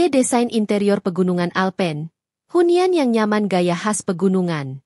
Ide desain interior pegunungan Alpen, hunian yang nyaman gaya khas pegunungan.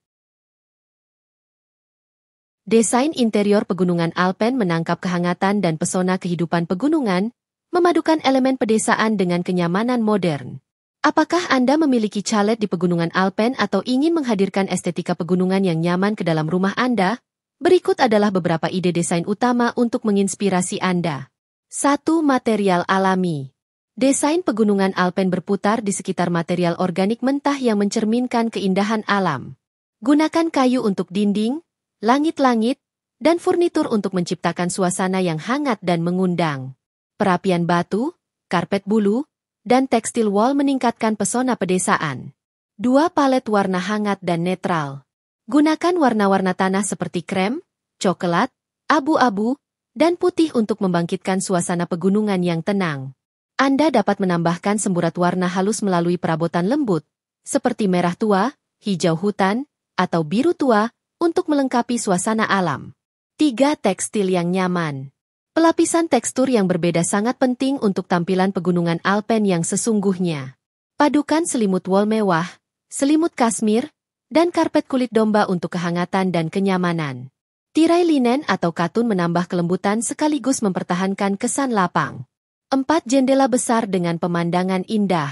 Desain interior pegunungan Alpen menangkap kehangatan dan pesona kehidupan pegunungan, memadukan elemen pedesaan dengan kenyamanan modern. Apakah Anda memiliki chalet di pegunungan Alpen atau ingin menghadirkan estetika pegunungan yang nyaman ke dalam rumah Anda? Berikut adalah beberapa ide desain utama untuk menginspirasi Anda. 1. Material alami. Desain pegunungan Alpen berputar di sekitar material organik mentah yang mencerminkan keindahan alam. Gunakan kayu untuk dinding, langit-langit, dan furnitur untuk menciptakan suasana yang hangat dan mengundang. Perapian batu, karpet bulu, dan tekstil wall meningkatkan pesona pedesaan. 2. Palet warna hangat dan netral. Gunakan warna-warna tanah seperti krem, coklat, abu-abu, dan putih untuk membangkitkan suasana pegunungan yang tenang. Anda dapat menambahkan semburat warna halus melalui perabotan lembut, seperti merah tua, hijau hutan, atau biru tua, untuk melengkapi suasana alam. 3. Tekstil yang nyaman. Pelapisan tekstur yang berbeda sangat penting untuk tampilan pegunungan Alpen yang sesungguhnya. Padukan selimut wol mewah, selimut kasmir, dan karpet kulit domba untuk kehangatan dan kenyamanan. Tirai linen atau katun menambah kelembutan sekaligus mempertahankan kesan lapang. 4. Jendela besar dengan pemandangan indah.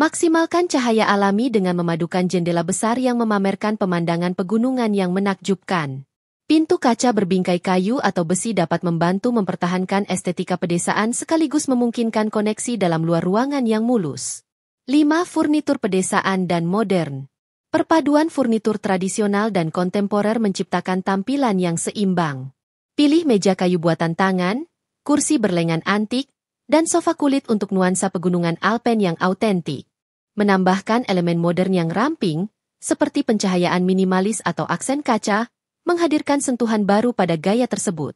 Maksimalkan cahaya alami dengan memadukan jendela besar yang memamerkan pemandangan pegunungan yang menakjubkan. Pintu kaca berbingkai kayu atau besi dapat membantu mempertahankan estetika pedesaan sekaligus memungkinkan koneksi dalam luar ruangan yang mulus. 5. Furnitur pedesaan dan modern. Perpaduan furnitur tradisional dan kontemporer menciptakan tampilan yang seimbang. Pilih meja kayu buatan tangan, kursi berlengan antik, dan sofa kulit untuk nuansa pegunungan Alpen yang autentik. Menambahkan elemen modern yang ramping, seperti pencahayaan minimalis atau aksen kaca, menghadirkan sentuhan baru pada gaya tersebut.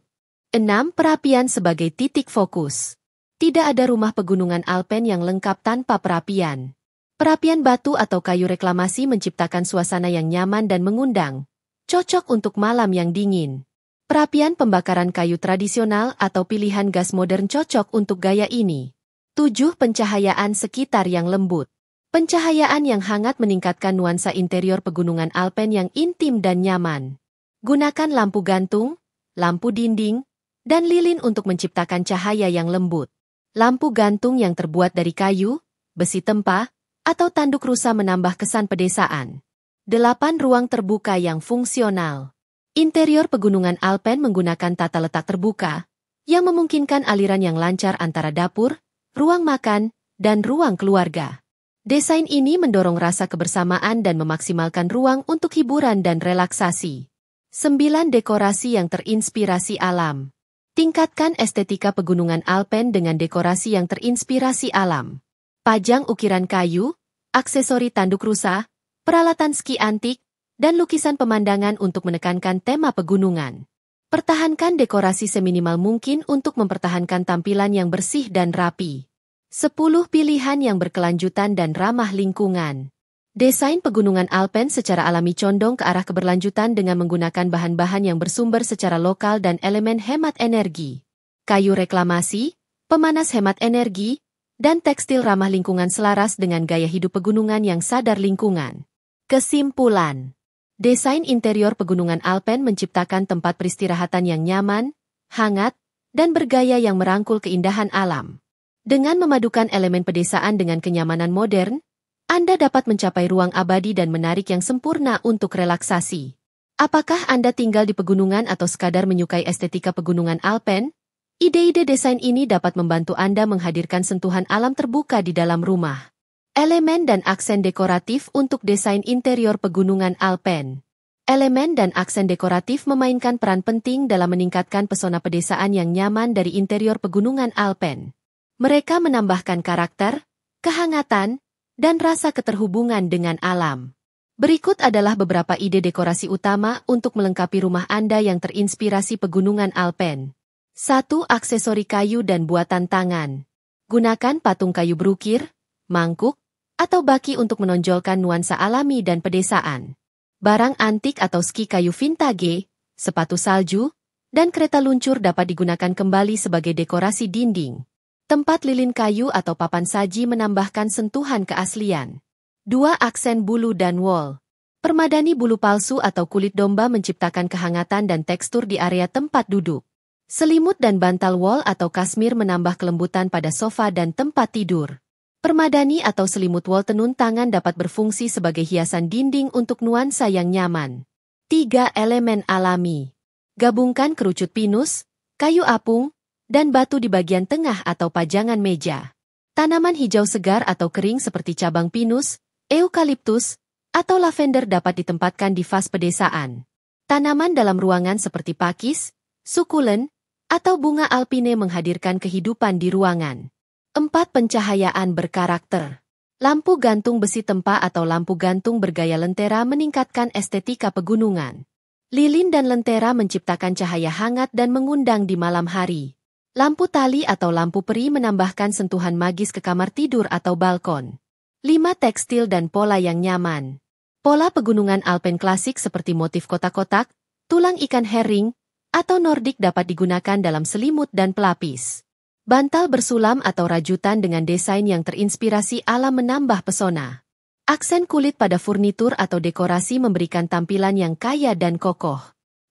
6. Perapian sebagai titik fokus. Tidak ada rumah pegunungan Alpen yang lengkap tanpa perapian. Perapian batu atau kayu reklamasi menciptakan suasana yang nyaman dan mengundang, cocok untuk malam yang dingin. Perapian pembakaran kayu tradisional atau pilihan gas modern cocok untuk gaya ini. 7. Pencahayaan sekitar yang lembut. Pencahayaan yang hangat meningkatkan nuansa interior pegunungan Alpen yang intim dan nyaman. Gunakan lampu gantung, lampu dinding, dan lilin untuk menciptakan cahaya yang lembut. Lampu gantung yang terbuat dari kayu, besi tempa, atau tanduk rusa menambah kesan pedesaan. 8. Ruang terbuka yang fungsional. Interior pegunungan Alpen menggunakan tata letak terbuka, yang memungkinkan aliran yang lancar antara dapur, ruang makan, dan ruang keluarga. Desain ini mendorong rasa kebersamaan dan memaksimalkan ruang untuk hiburan dan relaksasi. 9. Dekorasi yang terinspirasi alam. Tingkatkan estetika pegunungan Alpen dengan dekorasi yang terinspirasi alam. Pajang ukiran kayu, aksesori tanduk rusa, peralatan ski antik, dan lukisan pemandangan untuk menekankan tema pegunungan. Pertahankan dekorasi seminimal mungkin untuk mempertahankan tampilan yang bersih dan rapi. 10. Pilihan yang berkelanjutan dan ramah lingkungan. Desain pegunungan Alpen secara alami condong ke arah keberlanjutan dengan menggunakan bahan-bahan yang bersumber secara lokal dan elemen hemat energi. Kayu reklamasi, pemanas hemat energi, dan tekstil ramah lingkungan selaras dengan gaya hidup pegunungan yang sadar lingkungan. Kesimpulan. Desain interior pegunungan Alpen menciptakan tempat peristirahatan yang nyaman, hangat, dan bergaya yang merangkul keindahan alam. Dengan memadukan elemen pedesaan dengan kenyamanan modern, Anda dapat mencapai ruang abadi dan menarik yang sempurna untuk relaksasi. Apakah Anda tinggal di pegunungan atau sekadar menyukai estetika pegunungan Alpen? Ide-ide desain ini dapat membantu Anda menghadirkan sentuhan alam terbuka di dalam rumah. Elemen dan aksen dekoratif untuk desain interior pegunungan Alpen. Elemen dan aksen dekoratif memainkan peran penting dalam meningkatkan pesona pedesaan yang nyaman dari interior pegunungan Alpen. Mereka menambahkan karakter, kehangatan, dan rasa keterhubungan dengan alam. Berikut adalah beberapa ide dekorasi utama untuk melengkapi rumah Anda yang terinspirasi pegunungan Alpen. 1. Aksesori kayu dan buatan tangan. Gunakan patung kayu berukir, mangkuk, atau baki untuk menonjolkan nuansa alami dan pedesaan. Barang antik atau ski kayu vintage, sepatu salju, dan kereta luncur dapat digunakan kembali sebagai dekorasi dinding. Tempat lilin kayu atau papan saji menambahkan sentuhan keaslian. 2. Aksen bulu dan wol. Permadani bulu palsu atau kulit domba menciptakan kehangatan dan tekstur di area tempat duduk. Selimut dan bantal wol atau kasmir menambah kelembutan pada sofa dan tempat tidur. Permadani atau selimut wol tenun tangan dapat berfungsi sebagai hiasan dinding untuk nuansa yang nyaman. 3. Elemen alami. Gabungkan kerucut pinus, kayu apung, dan batu di bagian tengah atau pajangan meja. Tanaman hijau segar atau kering seperti cabang pinus, eukaliptus, atau lavender dapat ditempatkan di vas pedesaan. Tanaman dalam ruangan seperti pakis, sukulen, atau bunga alpine menghadirkan kehidupan di ruangan. 4. Pencahayaan berkarakter. Lampu gantung besi tempa atau lampu gantung bergaya lentera meningkatkan estetika pegunungan. Lilin dan lentera menciptakan cahaya hangat dan mengundang di malam hari. Lampu tali atau lampu peri menambahkan sentuhan magis ke kamar tidur atau balkon. 5. Tekstil dan pola yang nyaman. Pola pegunungan Alpen klasik seperti motif kotak-kotak, tulang ikan herring, atau Nordik dapat digunakan dalam selimut dan pelapis. Bantal bersulam atau rajutan dengan desain yang terinspirasi alam menambah pesona. Aksen kulit pada furnitur atau dekorasi memberikan tampilan yang kaya dan kokoh.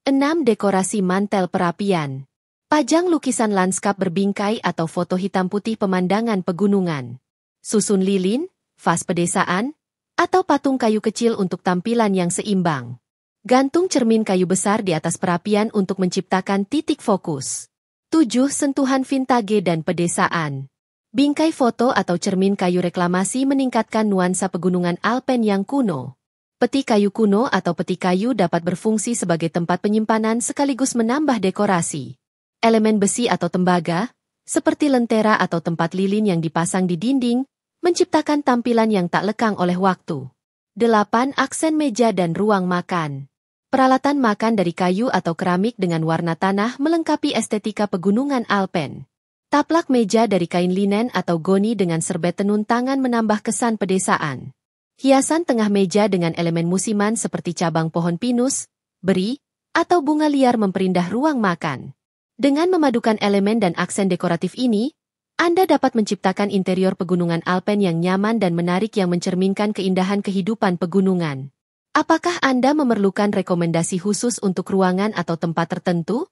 6. Dekorasi mantel perapian. Pajang lukisan lanskap berbingkai atau foto hitam putih pemandangan pegunungan. Susun lilin, vas pedesaan, atau patung kayu kecil untuk tampilan yang seimbang. Gantung cermin kayu besar di atas perapian untuk menciptakan titik fokus. 7. Sentuhan vintage dan pedesaan. Bingkai foto atau cermin kayu reklamasi meningkatkan nuansa pegunungan Alpen yang kuno. Peti kayu kuno atau peti kayu dapat berfungsi sebagai tempat penyimpanan sekaligus menambah dekorasi. Elemen besi atau tembaga, seperti lentera atau tempat lilin yang dipasang di dinding, menciptakan tampilan yang tak lekang oleh waktu. 8. Aksen meja dan ruang makan. Peralatan makan dari kayu atau keramik dengan warna tanah melengkapi estetika pegunungan Alpen. Taplak meja dari kain linen atau goni dengan serbet tenun tangan menambah kesan pedesaan. Hiasan tengah meja dengan elemen musiman seperti cabang pohon pinus, beri, atau bunga liar memperindah ruang makan. Dengan memadukan elemen dan aksen dekoratif ini, Anda dapat menciptakan interior pegunungan Alpen yang nyaman dan menarik yang mencerminkan keindahan kehidupan pegunungan. Apakah Anda memerlukan rekomendasi khusus untuk ruangan atau tempat tertentu?